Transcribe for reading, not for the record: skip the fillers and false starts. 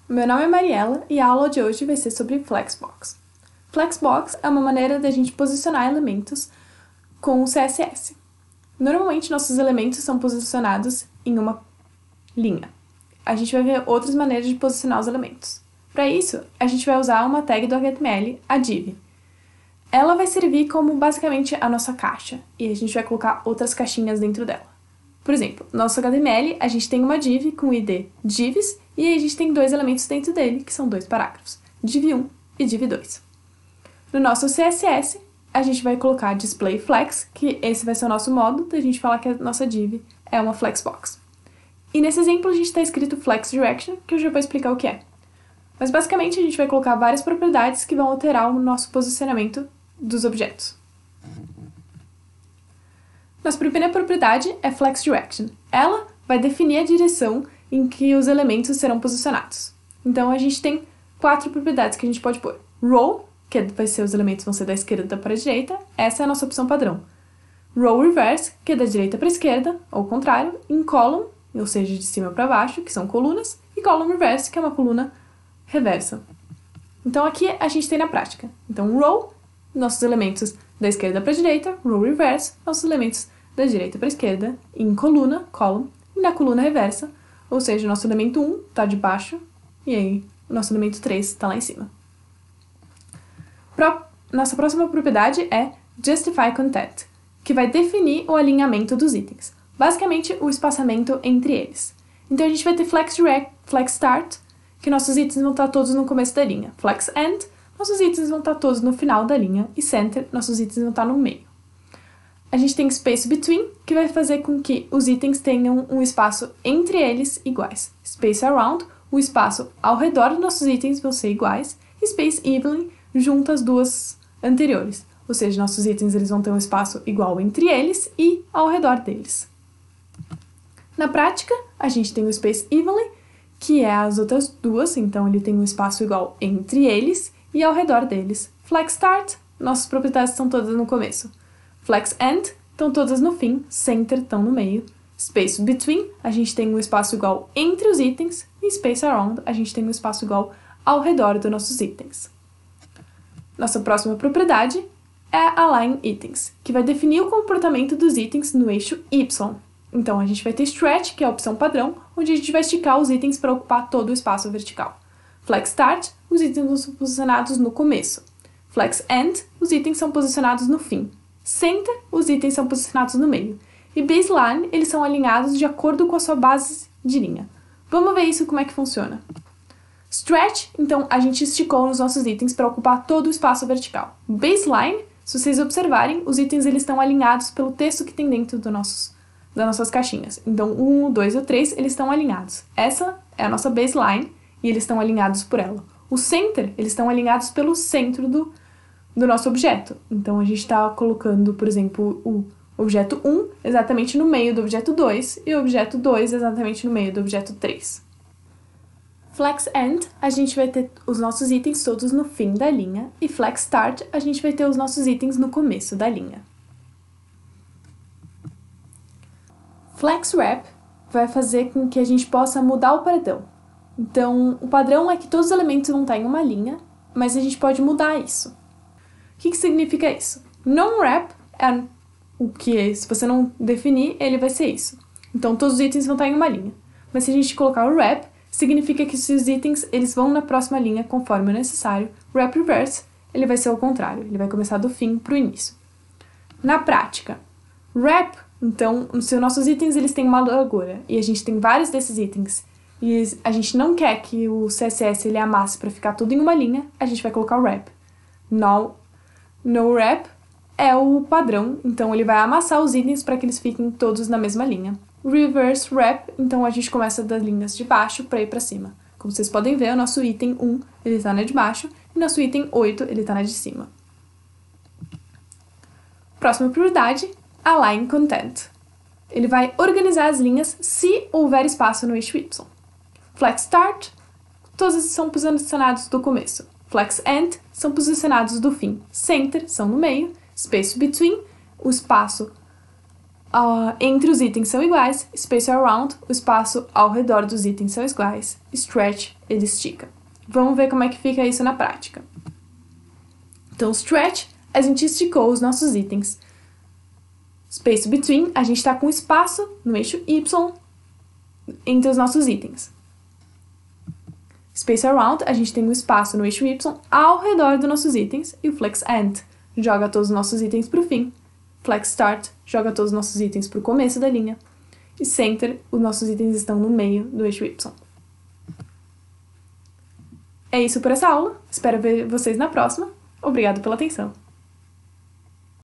Meu nome é Mariela e a aula de hoje vai ser sobre Flexbox. Flexbox é uma maneira da gente posicionar elementos com o CSS. Normalmente, nossos elementos são posicionados em uma linha. A gente vai ver outras maneiras de posicionar os elementos. Para isso, a gente vai usar uma tag do HTML, a div. Ela vai servir como basicamente a nossa caixa e a gente vai colocar outras caixinhas dentro dela. Por exemplo, no nosso HTML, a gente tem uma div com o id divs e aí a gente tem dois elementos dentro dele, que são dois parágrafos, div1 e div2. No nosso CSS, a gente vai colocar display flex, que esse vai ser o nosso modo da gente falar que a nossa div é uma flexbox. E nesse exemplo, a gente está escrito flex direction, que eu já vou explicar o que é. Mas basicamente, a gente vai colocar várias propriedades que vão alterar o nosso posicionamento dos objetos. Nossa primeira propriedade é Flex Direction. Ela vai definir a direção em que os elementos serão posicionados. Então, a gente tem 4 propriedades que a gente pode pôr. Row, que vai ser os elementos vão ser da esquerda para a direita, essa é a nossa opção padrão. Row Reverse, que é da direita para a esquerda, ou o contrário. Em Column, ou seja, de cima para baixo, que são colunas. E Column Reverse, que é uma coluna reversa. Então, aqui a gente tem na prática. Então, Row, nossos elementos da esquerda para a direita. Row Reverse, nossos elementos da direita para a esquerda, em coluna, column, e na coluna reversa, ou seja, o nosso elemento 1 está de baixo, e aí o nosso elemento 3 está lá em cima. Nossa próxima propriedade é Justify Content, que vai definir o alinhamento dos itens, basicamente o espaçamento entre eles. Então a gente vai ter Flex Direct, Flex Start, que nossos itens vão estar todos no começo da linha, Flex End, nossos itens vão estar todos no final da linha, e Center, nossos itens vão estar no meio. A gente tem Space Between, que vai fazer com que os itens tenham um espaço entre eles iguais. Space Around, o espaço ao redor dos nossos itens vão ser iguais. E Space Evenly, junta as duas anteriores. Ou seja, nossos itens eles vão ter um espaço igual entre eles e ao redor deles. Na prática, a gente tem o Space Evenly, que é as outras duas, então ele tem um espaço igual entre eles e ao redor deles. Flex Start, nossas propriedades estão todas no começo. Flex End, estão todas no fim, Center estão no meio. Space Between, a gente tem um espaço igual entre os itens. E Space Around, a gente tem um espaço igual ao redor dos nossos itens. Nossa próxima propriedade é Align Itens, que vai definir o comportamento dos itens no eixo Y. Então, a gente vai ter Stretch, que é a opção padrão, onde a gente vai esticar os itens para ocupar todo o espaço vertical. Flex Start, os itens são posicionados no começo. Flex End, os itens são posicionados no fim. Center, os itens são posicionados no meio. E Baseline, eles são alinhados de acordo com a sua base de linha. Vamos ver isso como é que funciona. Stretch, então a gente esticou os nossos itens para ocupar todo o espaço vertical. Baseline, se vocês observarem, os itens eles estão alinhados pelo texto que tem dentro das nossas caixinhas. Então, o 1, o 2 e o 3, eles estão alinhados. Essa é a nossa baseline e eles estão alinhados por ela. O center, eles estão alinhados pelo centro do nosso objeto. Então, a gente está colocando, por exemplo, o objeto 1 exatamente no meio do objeto 2 e o objeto 2 exatamente no meio do objeto 3. Flex End, a gente vai ter os nossos itens todos no fim da linha e Flex Start, a gente vai ter os nossos itens no começo da linha. Flex Wrap vai fazer com que a gente possa mudar o padrão. Então, o padrão é que todos os elementos vão estar em uma linha, mas a gente pode mudar isso. O que significa isso? Non-wrap é o que, se você não definir, ele vai ser isso. Então, todos os itens vão estar em uma linha. Mas se a gente colocar o wrap, significa que se os itens eles vão na próxima linha conforme o necessário. Wrap reverse, ele vai ser o contrário. Ele vai começar do fim para o início. Na prática, wrap, então, se os nossos itens eles têm uma largura e a gente tem vários desses itens e a gente não quer que o CSS ele amasse para ficar tudo em uma linha, a gente vai colocar o wrap. No wrap é o padrão, então ele vai amassar os itens para que eles fiquem todos na mesma linha. Reverse wrap, então a gente começa das linhas de baixo para ir para cima. Como vocês podem ver, o nosso item 1 ele está na de baixo e o nosso item 8 ele está na de cima. Próxima propriedade, Align Content. Ele vai organizar as linhas se houver espaço no eixo Y. Flex Start, todos são posicionados do começo. Flex End são posicionados do fim. Center são no meio. Space Between, o espaço Entre os itens são iguais, space around, o espaço ao redor dos itens são iguais, stretch, ele estica. Vamos ver como é que fica isso na prática. Então, stretch, a gente esticou os nossos itens. Space between, a gente está com espaço no eixo Y entre os nossos itens. Space around, a gente tem um espaço no eixo Y ao redor dos nossos itens. E o flex end, joga todos os nossos itens para o fim. Flex start, joga todos os nossos itens para o começo da linha. E center, os nossos itens estão no meio do eixo Y. É isso por essa aula. Espero ver vocês na próxima. Obrigado pela atenção.